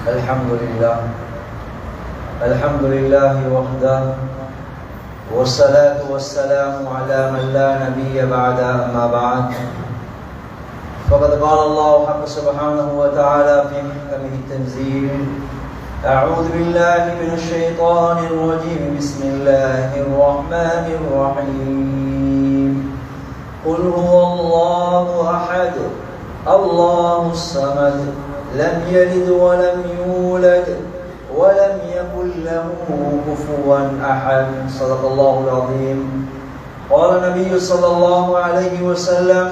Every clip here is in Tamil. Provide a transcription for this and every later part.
الحمد لله وحده والصلاة والسلام على من لا نبي بعد أما بعد فقد قال الله حق سبحانه وتعالى في محكمه التنزيل أعوذ بالله من الشيطان الرجيم بسم الله الرحمن الرحيم قل هو الله أحد الله الصمد لم يلد ولم يولد ولم يكن له كفوا أحد صدق الله العظيم قال النبي صلى الله عليه وسلم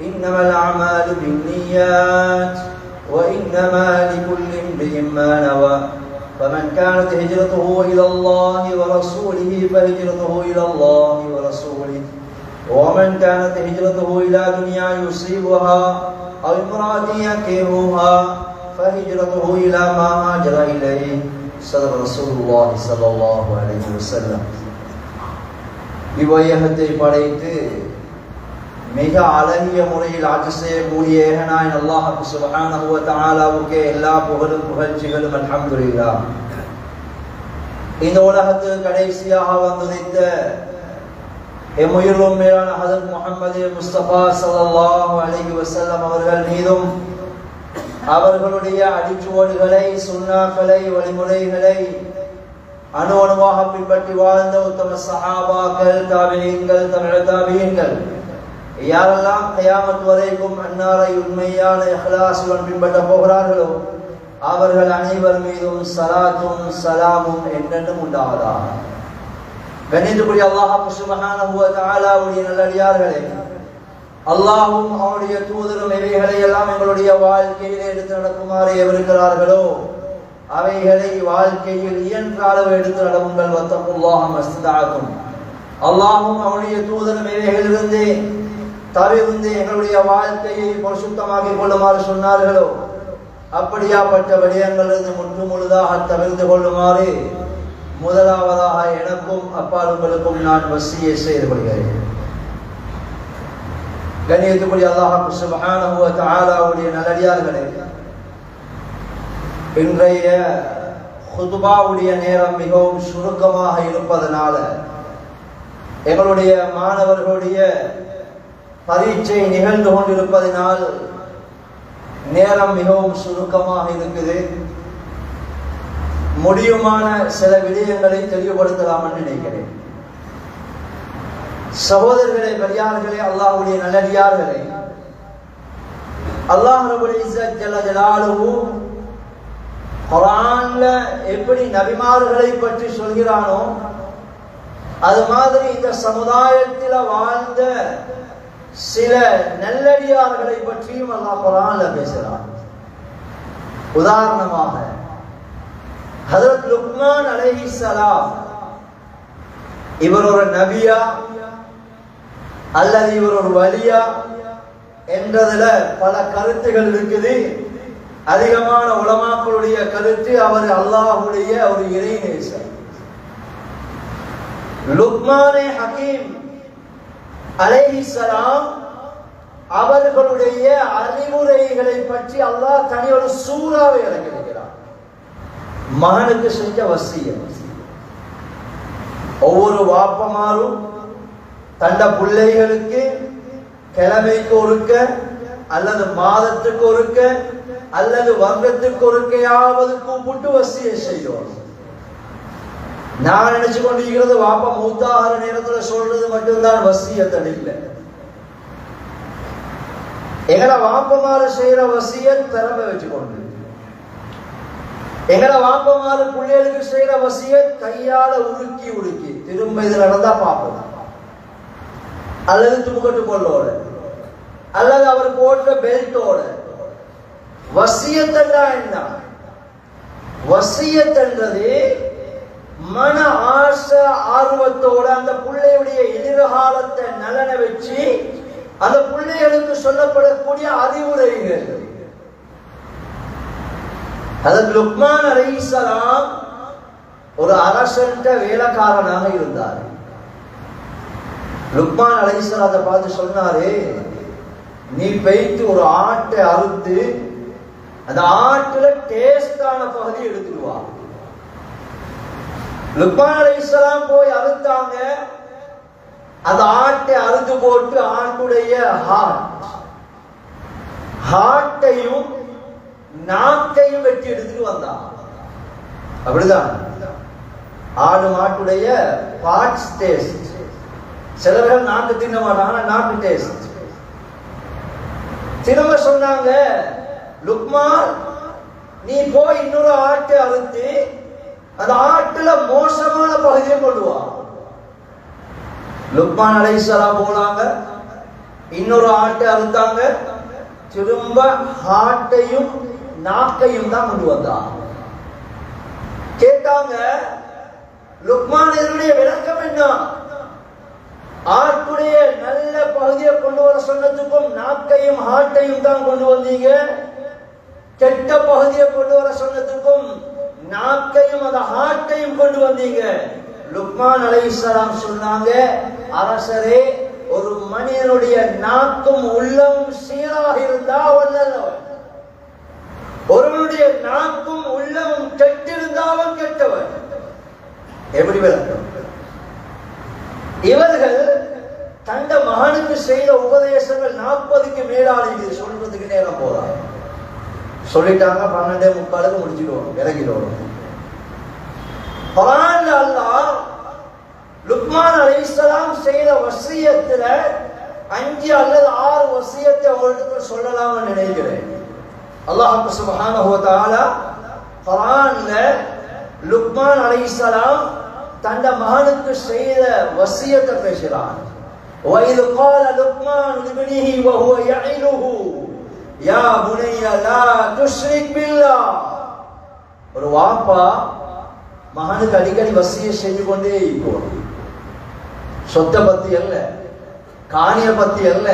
إنما الأعمال بالنيات وإنما لكل امرئ ما نوى فمن كانت هجرته إلى الله ورسوله فهجرته إلى الله ورسوله ومن كانت هجرته إلى دنيا يصيبها أو امرأة ينكحها فهجرته إلى ما هاجر إليه صدق رسول الله صلى الله عليه وسلم. இவ்வையகத்தை படைத்து மிக அழகிய முறையில் ஆட்சி செய்யக்கூடிய ஏகனாய் அல்லாஹ் சுப்ஹானஹு வ தஆலாவுக்கே எல்லா புகழும் புகழ்ச்சிகளும் அல்ஹம்துலில்லாஹ். இந்த உலகத்துக்கு கடைசியாக வந்துதித்த எம்முயிரும் மேலான ஹஜ்ரத் முஹம்மது முஸ்தபா ஸல்லல்லாஹு அலைஹி வஸல்லம் அவர்கள் மீதும் அவர்களுடைய அடிச்சுவடுகளை சுன்னாக்களை வழிமுறைகளை அணு அணுவாக பின்பற்றி வாழ்ந்த உத்தம சஹாபாக்கள் தாபிஈன்கள் தபிஈன்கள் யாரெல்லாம் கியாமத் வரைக்கும் அன்னாரை உண்மையான இஹ்லாஸுடன் பின்பற்ற போகிறார்களோ அவர்கள் அனைவர் மீதும் ஸலாத்தும் ஸலாமும் என்றென்றும் உண்டாவதாக. கண்ணியத்துக்குரிய அல்லாஹ் சுப்ஹானஹு வ தஆலாவுடைய நல்லடியார்களே, அல்லாஹ்வும் அவருடைய தூதரும் எவைகளை எல்லாம் எங்களுடைய வாழ்க்கையிலே எடுத்து நடக்குமாறு எவருக்கிறார்களோ அவைகளை வாழ்க்கையில் இயன்ற அளவு எடுத்து நடவுங்கள். வத்தகுல்லாஹ மஸ்ததஅதும். அல்லாஹ்வும் அவருடைய தூதரும் எவைகளிலிருந்து தவிர்ந்து எங்களுடைய வாழ்க்கையை பரிசுத்தமாக்கிக் கொள்ளுமாறு சொன்னார்களோ அப்படியாப்பட்ட விடயங்களிலிருந்து முற்று முழுதாக தவிர்த்து கொள்ளுமாறு முதலாவதாக எனக்கும் அப்பால் உங்களுக்கும் நான் வசியை செய்து கொள்கிறேன். கண்ணியத்துக்குரிய அல்லாஹ் சுப்ஹானஹு வ தஆலாவுடைய நல்லடியார்களே, இன்றைய ஹுதுபாவுடைய நேரம் மிகவும் சுருக்கமாக இருப்பதனால எங்களுடைய மாணவர்களுடைய பரீட்சை நிகழ்ந்து கொண்டிருப்பதனால் நேரம் மிகவும் சுருக்கமாக இருக்குது. முடியுமான சில விடயங்களை தெளிவுபடுத்தலாம் என்று நினைக்கிறேன். சகோதரர்களே, பெரியார்களே, அல்லாஹ்வுடைய நல்லடியார்களே, அல்லாஹ் ரப்பல் இஸ்ஸத் ஜல்ல ஜலாலுஹு குர்ஆன்ல எப்படி நபிமார்களை பற்றி சொல்கிறானோ அது மாதிரி இந்த சமுதாயத்தில் வாழ்ந்த சில நல்லடியார்களை பற்றியும் அல்லாஹ் குர்ஆன்ல பேசுகிறான். உதாரணமாக ஹஜ்ரத் லுக்மான் அலைஹிஸ்ஸலாம், இவர் ஒரு நபியா அல்லது இவர் ஒரு வலியா என்றதுல பல கருத்துகள் இருக்குது. அதிகமான உலமாக்களுடைய கருத்து அவர் அல்லாஹ்வுடைய ஒரு இறைநேசர். லுக்மானே ஹக்கீம் அலைஹிஸ்ஸலாம் அவர்களுடைய அறிவுரைகளை பற்றி அல்லாஹ் தனி ஒரு சூறாவை இறக்கியிருக்கிறார். மகனுக்கு செஞ்ச வசியத். ஒவ்வொரு வாப்பமாரும் தண்ட பிள்ளைகளுக்கு கிழமைக்கு ஒருக்க அல்லது மாதத்துக்கு ஒருக்க அல்லது வருடத்துக்கு ஒருக்கையாவது கூப்பிட்டு வசிய செய்வோம். நான் நினைச்சு கொண்டிருக்கிறது வாப்பா மூத்தாகிற நேரத்துல சொல்றது மட்டும்தான் வசியத்தன் இல்லை. எங்களை வாப்பமாறு செய்யற வசியத் திறமை வச்சுக்கொண்டு, எங்களை வாப்பமாறு பிள்ளைகளுக்கு செய்யற வசியத் கையால உருக்கி உருக்கி திரும்ப இது நடந்தா பார்ப்போம், அல்லது துமுக்கட்டு கொள்ளோட அல்லது அவர் போட்ட பெல்ட்டோட. வசியத்தா என்ன? வசியத்தன்றது மன ஆசை ஆர்வத்தோட அந்த பிள்ளையுடைய எதிர்காலத்தை நலனை வச்சு அந்த பிள்ளைகளுக்கு சொல்லப்படக்கூடிய அறிவுரைகள். அதற்கு லுக்மான் அலைஹிஸ்ஸலாம் ஒரு அரசன் வேலைக்காரனாக இருந்தார். லுக்மான் அலைஹிஸ்ஸலாத்தை பார்த்து சொன்னாரு, நீ போயிட்டு ஒரு ஆட்டை அறுத்து அந்த ஆட்டுல டேஸ்டான பகுதி எடுத்துடுவா. லுக்மான் அலைஹிஸ்ஸலாம் போய் அறுத்தாங்க. அந்த ஆட்டை அறுத்து போட்டு ஆட்டுடைய ஹார்ட்டையும் நாக்கையும் வெட்டி எடுத்துட்டு வந்தான். அப்படிதான் ஆடு மாட்டுடைய பார்ட்ஸ் டேஸ்ட். சிலர்கள் நாக்கு தின்ன மாட்டாங்க, நாக்கு டேஸ்ட். திரும்ப சொன்னாங்க, லுக்மான் நீ போய் இன்னொரு ஆட்டை அறுத்து அந்த ஆட்டுல மோசமான பகுதியை கொள்ளுவா. லுக்மான் அலைஹிஸ்ஸலாம் போனாங்க, இன்னொரு ஆட்டை அறுத்தாங்க. திரும்ப ஹார்ட்டையும் நாக்கையும் தான் கொண்டு வந்தாங்க. கேட்டாங்க, லுக்மான் இதனுடைய விளக்கம் என்ன? ஆட்டுடைய நல்ல பகுதியை கொண்டு வர சொன்னதுக்கும் நாக்கையும் ஹார்ட்டையும் தான் கொண்டு வந்தீங்க, கெட்ட பகுதியை கொண்டு வர சொன்னதுக்கும் நாக்கையும் அந்த ஹார்ட்டையும் கொண்டு வந்தீங்க. லுக்மான் அலைஹிஸ்ஸலாம் சொன்னாங்க, அரசரே, ஒரு மனிதனுடைய நாக்கும் உள்ளமும் சீராக இருந்தா வல்லவன், ஒருவனுடைய நாக்கும் உள்ளமும் கெட்டிருந்தாலும் கெட்டவன். எப்படி விளக்கம்? இவர்கள் தந்த மகனுக்கு செய்த உபதேசங்கள் 40க்கு மேலாளி. இது சொல்றதுக்கு நேரம் போறாங்க. சொல்லிட்டாங்க, 12:45 முடிச்சிடுவோம், விலகிடுவோம். குர்ஆன்ல அல்லாஹ் லுக்மான் அலைஹிஸ்ஸலாம் செய்த வசியத்துல 5 அல்லது 6 வசியத்தை அவங்களுக்கு சொல்லலாம்னு நினைக்கிறேன். அல்லாஹ் சுப்ஹானஹு வ தஆலா குர்ஆன்ல லுக்மான் அலைஹிஸ்ஸலாம் தந்த மகனுக்கு செய்த வசியத்தை பேசுறான். وَإِذْ قَالَ لُقْمَانُ لِابْنِهِ وَهُوَ يَعِظُهُ يَا بُنَيَّ لَا تُشْرِكْ بِاللَّهِ. ஒரு வாப்பா மகனுக்கு அடிக்கடி வசிய செஞ்சு கொண்டே இருக்கும். சொத்தை பத்தி அல்ல, காணிய பத்தி அல்ல,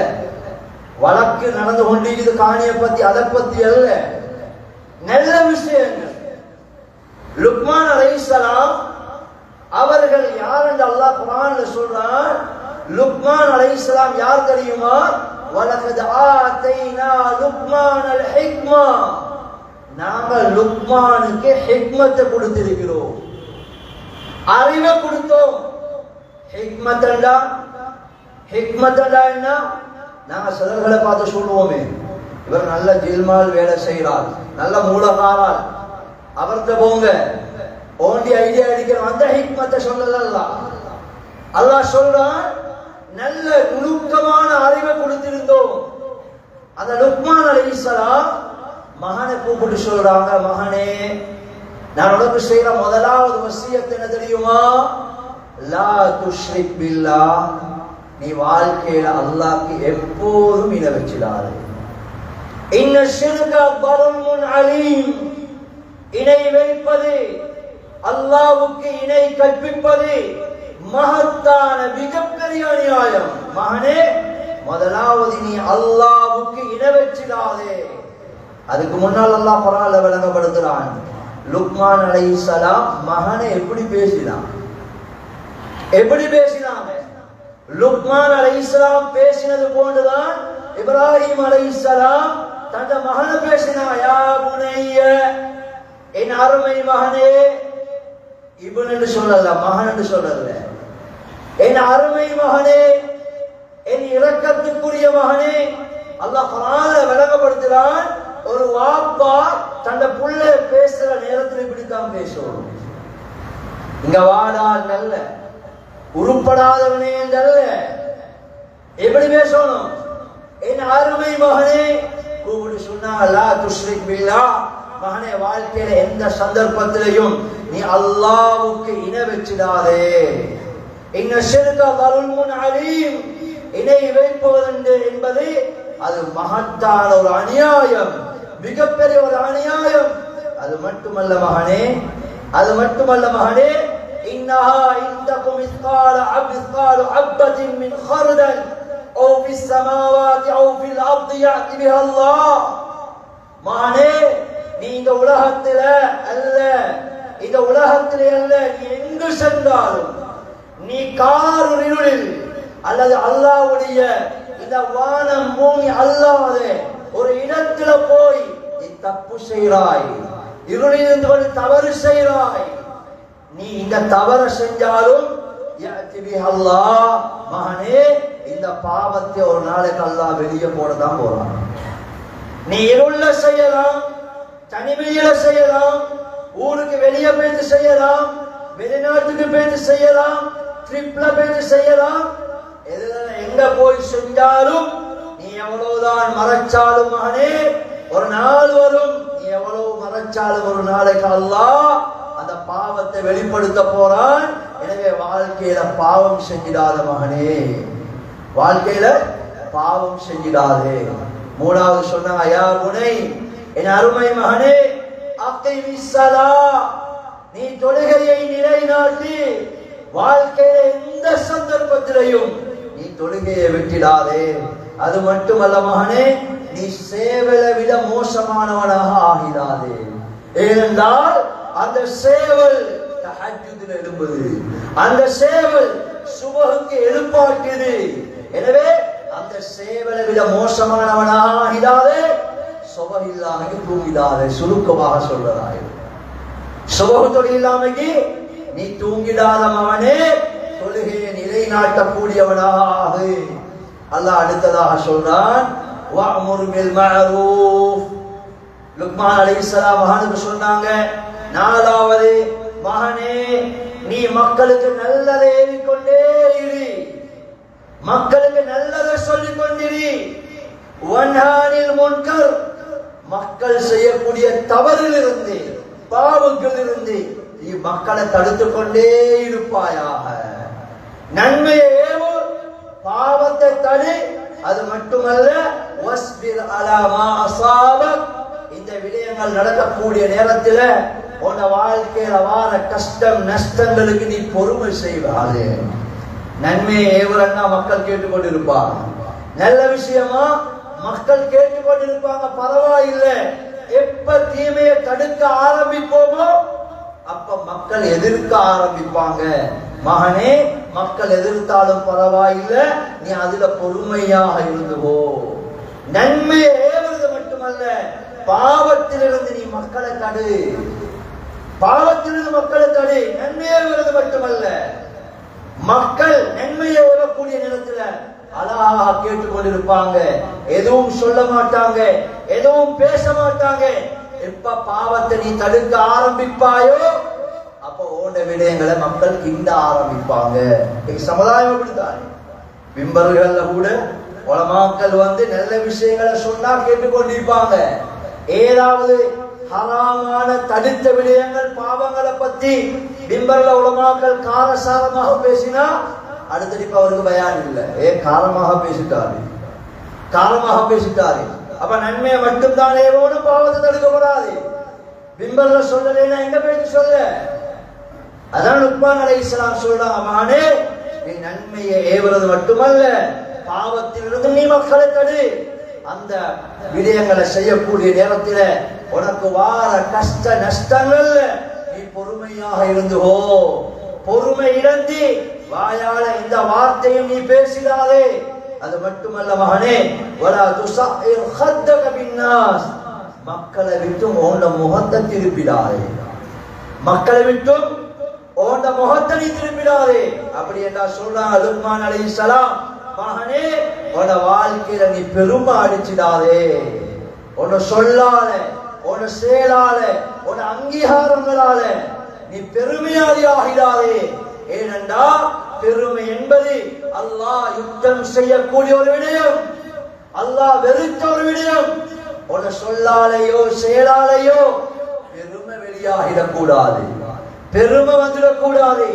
வழக்கு நடந்து கொண்டிருக்கிறது காணிய பத்தி, அதை பத்தி அல்ல, நல்ல விஷயங்கள். லுக்மான் அலைஹிஸ்ஸலாம் அவர்கள் யார் என்று அல்லாஹ் குர்ஆன்ல சொல்றான். லுக்மான் அலைஹிஸ்ஸலாம் யார் தெரியுமா? வலகத் ஆதைனா லுக்மானல் ஹிக்மா. நாங்கள் லுக்மானுக்கு ஹிக்மத்தை கொடுத்திருக்கிறோம், அறிவை கொடுத்தோம். ஹிக்மத்தண்டா என்ன? நாங்க சிலர்களை பார்த்து சொல்லுவோமே, இவர் நல்ல ஜில்மால் வேலை செய்கிறார், நல்ல மூலகாரால், அவர்கிட்ட போங்க, ஓண்டி ஐடியா அடிக்கிறோம். அந்த ஹிக்மத்தை சொல்லல. அல்லாஹ் சொல்றான், நல்ல நுணுக்கமான அறிவை கொடுத்திருந்தோம். அந்த லுக்மான் அலைஹிஸ்ஸலாம் மகனை கூப்பிட்டு சொல்றாங்க, மகனே, நான் உனக்கு செய்யற முதலாவது வசியத் என்ன தெரியுமா? லா துஷ்ரிக் பில்லாஹ். நீ வாழ்க்கையில அல்லாஹ்க்கு எப்போதும் இணை வச்சிடாதே. இன்ன ஷிர்க ظلم அலீம். இணை வைப்பது, அல்லாஹ்வுக்கு இணை கற்பிப்பது மகத்தான மிகப்பெரிய அநியாயம். மகனே, முதலாவது நீ அல்லாஹ்வுக்கு இணை வச்சிடாதே. அதுக்கு முன்னால் அல்லாஹ் குர்ஆன்ல விளங்கப்படுத்துறான். லுக்மான் அலைஹிஸ்ஸலாம் மகனை எப்படி பேசினான்? லுக்மான் அலைஹிஸ்ஸலாம் பேசினது போன்றுதான் இப்ராஹிம் அலைஹிஸ்ஸலாம் தந்த மகனை பேசினா. யா புனைய, என் அருமை மகனே. இப்னு என்று சொல்லல, மகன் என்று சொல்லல. என் அருமை மகனே, என் இரக்கத்துக்குரிய மகனே. அல்லாஹ் குர்ஆன்ல விளங்கப்படுத்துறான். ஒரு வாப்பா தந்த புள்ள பேசுற நேரத்தில் இப்படித்தான் பேசணும். இங்க வாடா நல்ல உருப்படாதவனே என்றல்ல, எப்படி பேசணும்? என் அருமை மகனே கூப்பிட்டு சொன்னா, லா துஷ்ரிக் பில்லாஹ். மகனே, வாழ்க்கையில எந்த சந்தர்ப்பத்திலையும் நீ அல்லாஹ்வுக்கு இணை வச்சிடாதே. இன்ன ஷிர்க ظلم அலீம். இணை வைப்பது என்பது அது மகத்தான ஒரு அநியாயம், மிகப்பெரிய ஒரு அநியாயம். அது மட்டுமல்ல மகனே, இன்னஹா இன்தகும் மிஸ்கால ஹப்பத்தின் மின் ஹர்தல் அவ் ஃபிஸ் ஸமாவாதி அவ் ஃபில் அர்தி யாதி பிஹா அல்லாஹ். மகனே, நீ இந்த உலகத்திலே அல்ல, நீ எங்கு சென்றாலும், நீ காரிருளில் அல்லது அல்லாஹ்வுடைய இந்த வானம் பூமி அல்லாத ஒரு இடத்துல போய் நீ தப்பு தப்பு செய்கிறாய், இருளிலிருந்து கொண்டு தவறு செய்கிறாய். நீ இந்த தவறு செஞ்சாலும் அல்லாஹ் மகனே இந்த பாவத்தை ஒரு நாளைக்கு அல்லாஹ் வெளியே போடதான் போறான். நீ இருள செய்யலாம், தனிமையில செய்யலாம், ஊருக்கு வெளியே போயிட்டு செய்யலாம், வெளிநாட்டுக்கு போயிட்டு செய்யலாம், ட்ரிப்ல போயிட்டு செய்யலாம். எங்க போய் செஞ்சாலும் நீ எவ்வளவுதான் மறைச்சாலும் மகனே ஒரு நாள் வரும், நீ எவ்வளவு மறைச்சாலும் ஒரு நாளைக்கு அல்லாஹ் அந்த பாவத்தை வெளிப்படுத்த போறான். எனவே வாழ்க்கையில பாவம் செஞ்சிடாத மகனே, வாழ்க்கையில பாவம் செஞ்சிடாதே. மூணாவது சொன்னாங்க, யா புனை, என் அருமை மகனே, அக்ஸிமிஸ்ஸலா, நீ தொழுகையை நிலைநாட்டி வாழ்க்கையில எந்த சந்தர்ப்பத்திலையும் நீ தொழுகையை விட்டிடாதே. அது மட்டுமல்ல மகனே, நீ சேவலை விட மோசமானவனாக ஆகிடாதே. ஏனென்றால் அந்த சேவல் தஹஜ்ஜுதில் எழும்புது, அந்த சேவல் சுபஹுக்கு எழுப்பாட்டுது. எனவே அந்த சேவலை விட மோசமானவனாக ஆகிடாதே, சுபஹ் இல்லாமைக்கு தூங்கிடாதே. சுருக்கமாக சொல்றதாய், சுபஹு தொழில் இல்லாமைக்கு நீ தூங்கிடாத மகனே தொழுகையை நிலைநாட்டக்கூடியவனாக ஆகு. அல்லாஹ் அடுத்ததாக சொல்றான், வஅமுர் பில் மஅரூஃப். லுக்மான் அலைஹிஸ்ஸலாம் மகனுக்கு சொன்னாங்க, நாலாவது மகனே நீ மக்களுக்கு நல்லதை ஏறிக்கொண்டே இரு, மக்களுக்கு நல்லதை சொல்லிக் கொண்டிரு. வன்ஹானில் முன்கர், மக்கள் செய்யக்கூடிய தவறிலிருந்து பாவங்களிலிருந்து நீ மக்களை தடுத்துக் கொண்டே இருப்பாயாக. நன்மையை ஏவு, பாவத்தை தடு. அது மட்டுமல்ல, வஸ்பிர் அலா மா அஸாபக், இந்த விடயங்கள் நடக்கக்கூடிய நேரத்தில் உன் வாழ்க்கையில வார கஷ்டம் நஷ்டங்களுக்கு நீ பொறுமை செய்வாரு. நன்மையை ஏவுறன்னா மக்கள் கேட்டுக்கொண்டிருப்பாங்க, நல்ல விஷயமா மக்கள் கேட்டுக்கொண்டிருப்பாங்க, பரவாயில்லை. எப்ப தீமையை தடுக்க ஆரம்பிப்போமோ அப்ப மக்கள் எதிர்க்க ஆரம்பிப்பாங்க. மகனே, மக்கள் எதிர்த்தாலும் பரவாயில்லை, நீ அதுல பொறுமையாக இருந்துவோ. நன்மையை ஏவுறது மட்டுமல்ல, பாவத்திலிருந்து நீ மக்களை தடு, பாவத்திலிருந்து மக்களை தடு. நன்மையை ஏவுறது மட்டுமல்ல, மக்கள் நன்மையை ஏவக்கூடிய நேரத்தில் அழகாக கேட்டுக்கொண்டிருப்பாங்க, எதுவும் சொல்ல மாட்டாங்க, எதுவும் பேச மாட்டாங்க. எப்ப பாவத்தை நீ தடுக்க ஆரம்பிப்பாயோ அப்ப ஓண்ட விடயங்களை மக்கள் கிண்ட ஆரம்பிப்பாங்க. சமுதாயம் அப்படித்தான். பிம்பர்கள்ல கூட உலமாக்கள் வந்து நல்ல விஷயங்களை சொன்னா கேட்டுக்கொண்டிருப்பாங்க. ஏதாவது ஹராமான தடுத்த விடயங்கள் பாவங்களை பத்தி பிம்பர்ல உலமாக்கள் காரசாரமாக பேசினா அடுத்தடிப்பு அவருக்கு பயான் இல்லை. காரமாக பேசிட்டாரு, காரமாக பேசிட்டாரு. அப்ப நன்மையை மட்டும்தான் ஏவோடு பாவத்தை தடுக்கப்படாது. பிம்பர்ல சொல்லலைன்னா எங்க பேச்சு சொல்ல. அதான் லுக்மான் அலைஹிஸ்ஸலாம் சொல்றாங்க, மகனே நீ நன்மையை ஏவுறது மட்டுமல்ல, பாவத்திலிருந்து நீ மக்களை தடு. அந்த விடயங்களை செய்யக்கூடிய நேரத்தில் உனக்கு வார கஷ்ட நஷ்டங்கள் நீ பொறுமையாக இருந்துவோ. பொறுமை இழந்து வாயால இந்த வார்த்தையும் நீ பேசிடாதே. அது மட்டுமல்ல மகனே, வலா துஸஇர் ஹத்தக பின்னாஸ், மக்களை விட்டும் உன்ட முகத்தை திருப்பிடாதே, மக்களை விட்டும் உன்ட முகத்தை நீ திருப்பிடாதே. அப்படி என்றா சொல்றாங்க லுக்மான் அலைஹிஸ்ஸலாம், மகனே உன வாழ்க்கையில நீ பெருமை அடிச்சிடாதே. உன சொல்லால, உன செயலால, உன அங்கீகாரங்களால நீ பெருமையாளி ஆகிறாதே. ஏனென்றா பெருமை என்பது அல்லாஹ் யுத்தம் செய்யக்கூடிய ஒரு விடயம், அல்லாஹ் வெறுத்த ஒரு விடயம். உன சொல்லாலையோ செயலாலையோ பெருமை வெளியாகிடக் கூடாது, பெருமை வந்துடக்கூடாது.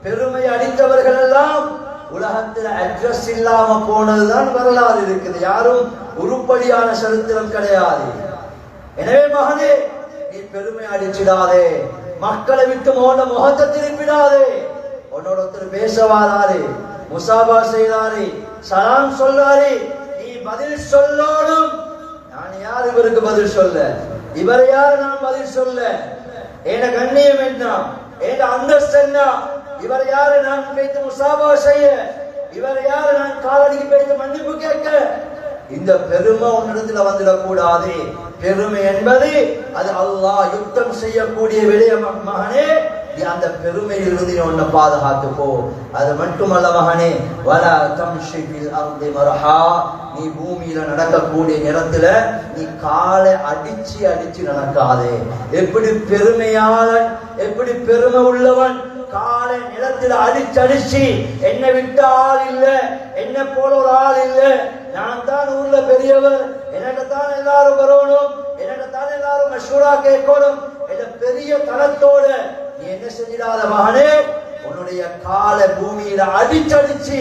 பெருமை அடித்தவர்கள் எல்லாம் உலகத்தில் அட்ரஸ் இல்லாம போனதுதான் வரலாறு இருக்குது. யாரும் உருப்படியான சரித்திரம் கிடையாது. எனவே மகனே நீ பெருமை அடிச்சிடாதே, மக்களை விட்டு மோன முகத்தை திருப்பிடாதே. உன்னோட ஒருத்தர் பேசவாதாரு, முசாபா செய்தாரு, சலாம் சொல்லாரு, நீ பதில் சொல்லணும். நான் யார் இவருக்கு பதில் சொல்ல, இவர் யார் நான் பதில் சொல்ல, என கண்ணியம் என்ன, என அந்தஸ்து என்ன, இவர் யாரு நான் பேச்சு முசாபா செய்ய, இவர் யாரு நான் காலடிக்கு பேச்சு மன்னிப்பு கேட்க. இந்த பெருமை உன்னிடத்துல வந்துடக்கூடாது. பெருமை என்பது அது அல்லாஹ் யுத்தம் செய்யக்கூடிய விடயம். மகனே, நீ அந்த பெருமையிலிருந்து நீ உன்னை பாதுகாத்துக்கோ. அது மட்டுமல்ல மகனே, வலா தம்ஷி ஃபில் அர்தி மர்ஹா, நீ பூமியில நடக்கக்கூடிய நேரத்துல நீ காலை அடிச்சு அடிச்சு நடக்காதே. எப்படி பெருமையாளன், எப்படி பெருமை உள்ளவன் காலை நிலத்தில் அடிச்சடிச்சு என்ன விட்ட ஆள் இல்ல, என்ன போல ஒரு ஆள் இல்ல, நான் தான் ஊர்ல பெரியவர், எனக்கு தான் எல்லாரும் வரணும், எனக்கு தான் எல்லாரும் மஷூரா கேட்கணும் என்ற பெரிய தளத்தோட நீ என்ன செஞ்சிடாத மகனே, உன்னுடைய காலை பூமியில அடிச்சடிச்சு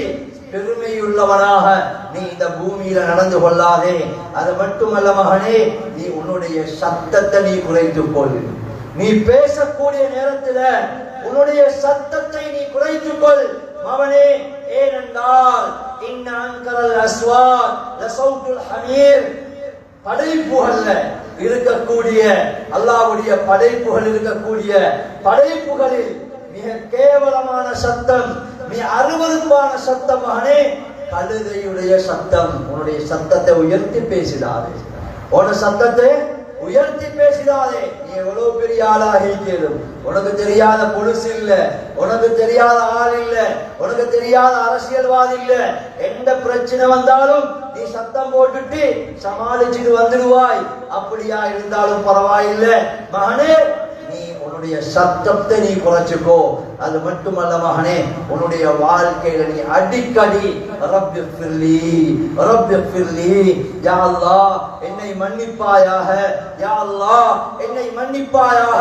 பெருமையுள்ளவனாக நீ இந்த பூமியில நடந்து கொள்ளாதே. அது மட்டுமல்ல மகனே, நீ உன்னுடைய சத்தத்தை நீ குறைத்துக் கொள். நீ பேசக்கூடிய நேரத்தில் உன்னுடைய சத்தத்தை நீ குறைத்துக் கொள் மகனே. ஏனென்றால் இன்ன அன்கரல் அஸ்வாத் லஸௌத்துல் ஹமீர், படைப்புகள்ல இருக்கக்கூடிய அல்லாஹ்வுடைய படைப்புகள் இருக்கக்கூடிய படைப்புகளில் மிக கேவலமான சத்தம், மிக அருவருப்பான சத்தம் மகனே கழுதையுடைய சத்தம். உன்னுடைய சத்தத்தை உயர்த்தி பேசிடாதே, உன்னுடைய சத்தத்தை உயர்த்தி பேசிடாதே. நீ எவ்வளவு பெரிய ஆளாக இருக்கிறோம், உனக்கு தெரியாத பொலிஸ் இல்ல, உனக்கு தெரியாத ஆள் இல்ல, உனக்கு தெரியாத அரசியல்வாதி இல்ல. எந்த பிரச்சனை வந்தாலும் நீ சத்தம் போட்டுட்டு சமாளிச்சுட்டு வந்துடுவாய். அப்படியா இருந்தாலும் பரவாயில்லை மகனே, நீ உன்னுடைய சத்தத்தை நீ குறைச்சுக்கோ. அது மட்டுமல்ல மகனே, உன்னுடைய வாழ்க்கையில நீ அடிக்கடி ரப்பி ஃபிர்லி ரப்பி ஃபிர்லி, யா அல்லாஹ் என்னை மன்னிப்பாயாக, யா அல்லாஹ் என்னை மன்னிப்பாயாக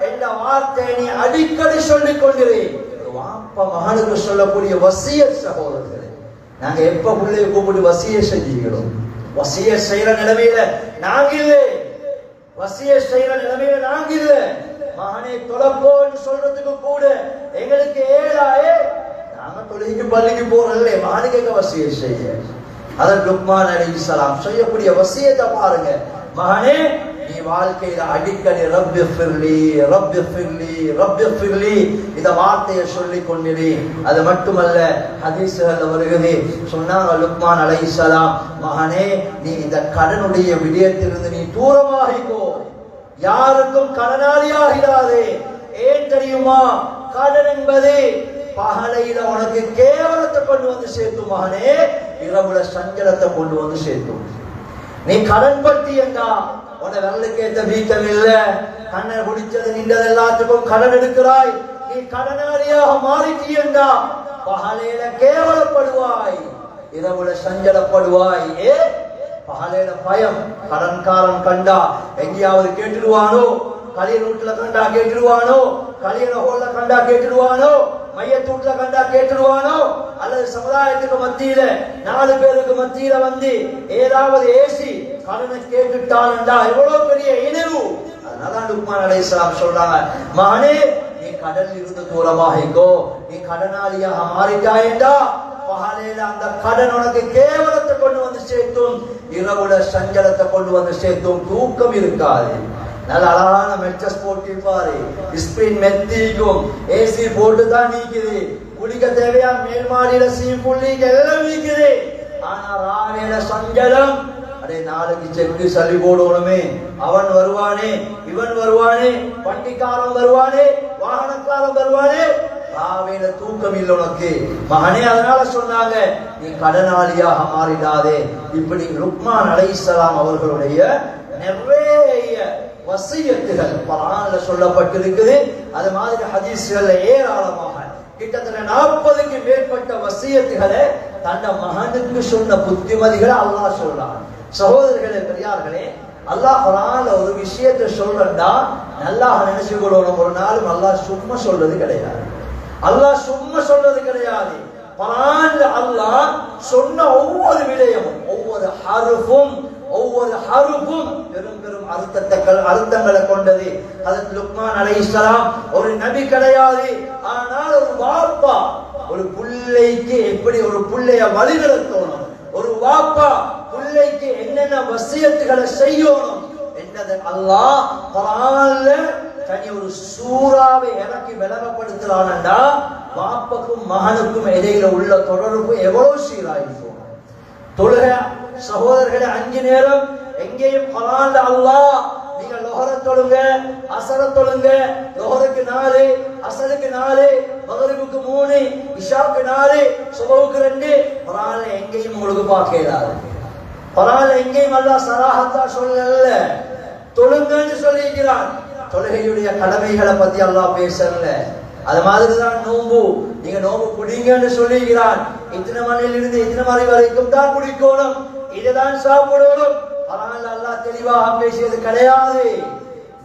என்ற வார்த்தையை நீ அடிக்கடி சொல்லிக் கொண்டிரு. வாப்பா மகனுக்கு சொல்லக்கூடிய வசியத் சகோதரர்களே, நாங்க எப்ப பிள்ளைய கூப்பிட்டு வசியத் செஞ்சுக்கிறோம்? வசியத் செய்யற நிலைமையில நாங்க இல்லை, வசியத் செய்யற நிலைமையில நாங்க இல்லை. மகனை தொலைப்போன்னு சொல்றதுக்கு கூட எங்களுக்கு ஏழாயே, நாங்க தொழுகைக்கு பள்ளிக்கு போறோம்ல, மகனுக்கு வசியத் செய்ய. அதன் லுக்மான் அலைஹிஸ்ஸலாம் செய்யக்கூடிய வசியத்தை பாருங்க. மகனே, நீ வாழ்க்கையில அடிக்கடி ரப்பி ஃபிர்லி ரப்பி ஃபிர்லி ரப்பி ஃபிர்லி இந்த வார்த்தையை சொல்லிக் கொண்டிரு. அது மட்டுமல்ல, ஹதீஸ்ல வருகிறது, சொன்னாங்க லுக்மான் அலைஹிஸ்ஸலாம், மகனே நீ இந்த கடனுடைய விடயத்திலிருந்து நீ தூரமாகிக்கோ, யாருக்கும் கடனாளியாகிறாதே. ஏன் தெரியுமா? கடன் என்பது பகலையில உனக்கு கேவலத்தை கொண்டு வந்து சேர்த்து மகனே, இரவுல சஞ்சலத்தை கொண்டு வந்து சேர்த்தும். நீ கடன் பற்றி என்றா உன வெள்ளைக்கேற்ற வீக்கம் இல்ல, கண்ணை குடிச்சது நின்றது எல்லாத்துக்கும் கடன் எடுக்கிறாய், நீ கடனாளியாக மாறிட்டீ என்றா பகலையில கேவலப்படுவாய், இரவுல சஞ்சலப்படுவாய். ஏ பகலையில பயம், கடன்காரன் கண்டா எங்கேயாவது கேட்டுடுவானோ, கலியன் வீட்டுல கண்டா கேட்டுடுவானோ, கலியன ஹோல்ல கண்டா கேட்டுடுவானோ, மையத்தூட்ல கண்டா கேட்டுடுவானோ, அல்லது சமுதாயத்துக்கு மத்தியில 4 பேருக்கு மத்தியில வந்து ஏதாவது ஏசி கடனை கேட்டுட்டான்டா எவ்வளவு பெரிய இணைவு. அதனால லுக்மான் அலைஹிஸ்ஸலாம் சொல்றாங்க, மகனே நீ கடலில் இருந்து தூரமாகிக்கோ, நீ கடனாளியாக மாறிட்டாயண்டா பகலையில அந்த கடன் உனக்கு கேவலத்தை கொண்டு வந்து சேர்த்தும், இரவுல சஞ்சலத்தை கொண்டு வந்து சேர்த்தும், தூக்கம் இருக்காது. நல்ல அழகான மெட்ரஸ் போட்டிருப்பாரு, ஸ்பின் மெத்திக்கும், ஏசி போட்டு தான் நீக்குது, குடிக்க தேவையா மேல் மாடியில சீப்புள்ளிக்கு எல்லாம் நீக்குது. ஆனா ராவேல சஞ்சலம், அடே நாளைக்கு செக்கு சளி போடணுமே, அவன் வருவானே, இவன் வருவானே, வண்டிக்காரன் வருவானே, வாகனக்காரன் வருவானே, ராவேல தூக்கம் இல்லை உனக்கு மகனே. அதனால சொன்னாங்க, நீ கடனாளியாக மாறிடாதே. இப்படி லுக்மான் அலைஹிஸ்ஸலாம் அவர்களுடைய நிறைய வசியத்துகள் குர்ஆன்ல சொல்லப்பட்டிருக்குது. அது மாதிரி ஹதீஸ்கள்ல ஏராளமாக கிட்டத்தட்ட 40க்கு மேற்பட்ட வசியத்துகளை தன்னை மகனுக்கு சொன்ன புத்திமதிகளை அல்லாஹ் சொல்றான். சகோதரர்களே, பெரியார்களே, அல்லாஹ் குர்ஆன்ல ஒரு விஷயத்தை சொல்றா நல்லா நினைச்சுக்கொள்ளணும். ஒரு நாளும் அல்லாஹ் சும்மா சொல்றது கிடையாது, அல்லாஹ் சும்மா சொல்றது கிடையாது. குர்ஆன்ல அல்லாஹ் சொன்ன ஒவ்வொரு விடயமும், ஒவ்வொரு ஹர்ஃபும் பெரும் பெரும் அர்த்தங்களை கொண்டது. ஹஜ்ரத் லுக்மான் அலைஹிஸ்ஸலாம் ஒரு நபி கிடையாது, ஆனால் ஒரு வாப்பா ஒரு பிள்ளைக்கு எப்படி ஒரு பிள்ளைய வழிநடத்தணும், ஒரு வாப்பா பிள்ளைக்கு என்னென்ன வசியத்துகளை செய்யணும் என்றதை அல்லாஹ் குர்ஆன்ல தனி ஒரு சூறாவை இறக்கி விளங்கப்படுத்துறான்டா, வாப்பக்கும் மகனுக்கும் இடையில உள்ள தொடர்பு எவ்வளவு சீராயிருக்கும். தொழுகை சகோதரர்களே, 5 நேரம் எங்கேயும் குர்ஆன்ல அல்லாஹ் நீங்க லொஹர தொழுங்க, அஸர தொழுங்க, லொஹருக்கு 4, அஸருக்கு 4, மக்ரிபுக்கு 3, இஷாக்கு 4, சுபஹுக்கு 2. குர்ஆன்ல எங்கேயும் உங்களுக்கு பார்க்கலாது. குர்ஆன்ல எங்கேயும் அல்லாஹ் சராஹத்தா சொல்லல, தொழுங்கன்னு சொல்லிக்கிறான். தொழுகையுடைய கடமைகளை பத்தி அல்லாஹ் பேசல. அது மாதிரிதான் நோம்பு, நீங்க நோம்பு குடிங்கன்னு சொல்லிக்கிறான். இத்தனை மணியிலிருந்து இத்தனை மணி வரைக்கும் தான் குடிக்கணும், இதுதான் சாப்பிடணும். குர்ஆன்ல அல்லாஹ் தெளிவாக பேசியது கிடையாது.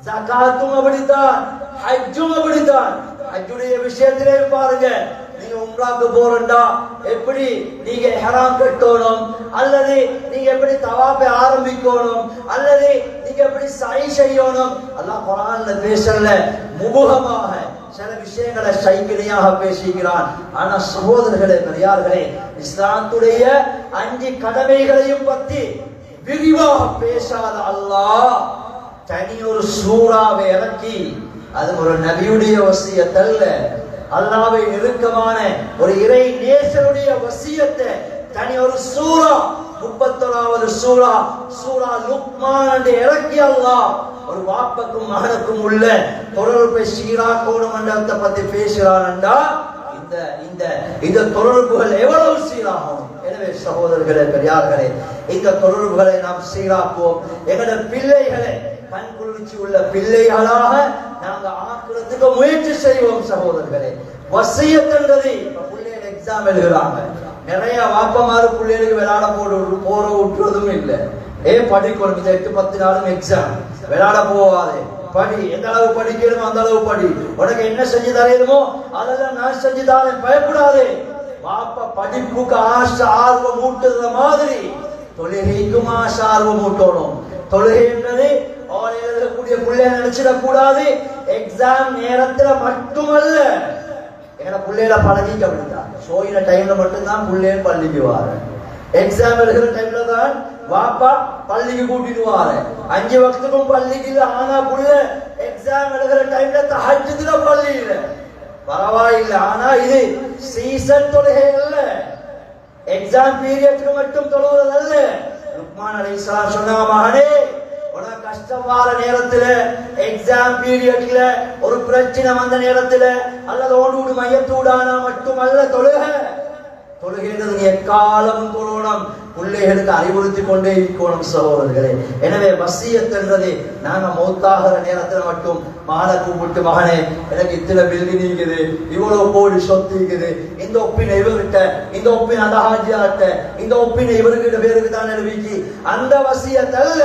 ஜகாத்தும் அப்படித்தான், ஹஜ்ஜும் அப்படித்தான். ஹஜ்ஜுடைய விஷயத்திலே பாருங்க, நீங்க உம்ராக்கு போறண்டா எப்படி நீங்க இஹ்ராம் கட்டணும், அல்லது நீங்க எப்படி தவாஃபை ஆரம்பிக்கணும், அல்லது நீங்க எப்படி சை செய்யணும், அல்லாஹ் குர்ஆன்ல பேசல. முபஹமாக சில விஷயங்களை சைக்கிளையாக பேசுகிறான். ஆனா சகோதரர்களே, பெரியார்களே, இஸ்லாத்துடைய 5 கடமைகளையும் பத்தி விரிவாக பேசாத அல்லாஹ் தனி ஒரு சூறாவை இறக்கி, அது ஒரு நபியுடைய வசியத் அல்ல, அல்லாஹ்வை நெருக்கமான ஒரு இறை நேசருடைய வசியத்தை தனி ஒரு சூரா, 31வது சூரா, சூரா லுக்மான் என்று இறக்கி அல்லாஹ் ஒரு வாப்பக்கும் மகனுக்கும் உள்ள தொடர்பை சீராக்கணும் என்றதை பத்தி பேசுகிறான்டா, இந்த தொடர்புகள் எவ்வளவு சீராகும். எனவே சகோதரர்களே, பெரியார்களே, இந்த தொடர்புகளை நாம் சீராக்குவோம். எங்களுடைய பிள்ளைகளை கண் குளிர்ச்சி உள்ள பிள்ளைகளாக நாங்க ஆக்குறதுக்கு முயற்சி செய்வோம். சகோதரர்களே, வசியத்துன்றது பிள்ளைகள் எக்ஸாம் எழுதுறாங்க, நிறைய வாப்பமாறு பிள்ளைகளுக்கு விளையாட போற விட்டுறதும் இல்லை. படிக்கணும், இந்த 8-10 நாளும் எக்ஸாம், விளையாட போவாதே, படி, எந்த அளவு படிக்கணுமோ அந்த அளவு படி, உனக்கு என்ன செஞ்சு தரணுமோ அதெல்லாம் நான் செஞ்சு தரேன், பயப்படாதே. பாப்பா படிப்புக்கு ஆசை ஆர்வம் ஊட்டுற மாதிரி தொழுகைக்கும் ஆசை ஆர்வம் ஊட்டணும். தொழுகை என்பது எழுதக்கூடிய பிள்ளைய நினைச்சிடக் கூடாது. எக்ஸாம் நேரத்துல மட்டுமல்ல, எங்களை பிள்ளைகளை பழகிக்க அப்படித்தான். சோயின டைம்ல மட்டும்தான் பிள்ளைய பள்ளிக்கு வாரு, எக்ஸாம் எழுதுற டைம்ல தான் வாப்பா பள்ளிக்கு கூட்டிட்டு வாரு. 5 வக்துக்கும் பள்ளிக்கு இல்ல, ஆனா புள்ள எக்ஸாம் எழுதுற டைம்ல தஹஜ்ஜுதுல பள்ளி இல்ல, பரவாயில்ல. ஆனா இது சீசன் தொழுகை அல்ல, எக்ஸாம் பீரியட்க்கு மட்டும் தொழுவது அல்ல. லுக்மான் அலைஹிஸ்ஸலாம் சொன்னாங்க, மகனே உனக்கு கஷ்டம் வர நேரத்துல, எக்ஸாம் பீரியட்ல ஒரு பிரச்சனை வந்த நேரத்துல, அல்லது ஓடு மையத்தூடானா மட்டுமல்ல தொழுகை. தொழுகைன்றது நீ எக்காலமும் தொழணும், பிள்ளைகளுக்கு அறிவுறுத்தி கொண்டே இருக்கணும். சகோதரர்களே, எனவே வசியத் என்றது நாங்க மௌத்தாகிற நேரத்துல மட்டும் மகனை கூப்பிட்டு, மகனே எனக்கு இத்தனை பில்டிங் இருக்குது, இவ்வளவு கோடி சொத்து இருக்குது, இந்த ஒப்பினை இவர்கிட்ட, இந்த ஒப்பினை அந்த ஹாஜியார்ட்ட, இந்த ஒப்பினை இவர்கிட்ட பேருக்கு தான் எழுதிக்கு, அந்த வசியத் அல்ல.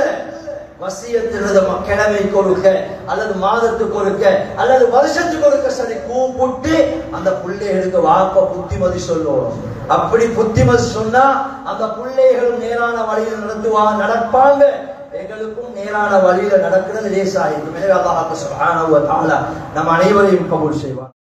வசியத்தினது கிழமை கொடுக்க, அல்லது மாதத்துக்கு கொடுக்க, அல்லது வருஷத்துக்கு கொடுக்க சரி கூப்பிட்டு அந்த பிள்ளைகளுக்கு வாப்ப புத்திமதி சொல்லணும். அப்படி புத்திமதி சொன்னா அந்த பிள்ளைகளும் நேரான வழியில் நடப்பாங்க, எங்களுக்கும் நேரான வழியில நடக்கிறது லேசாயிருக்கும். எனவே அல்லாஹ் சுப்ஹானஹு வ தஆலா நம் அனைவரையும் கபூல் செய்வார்.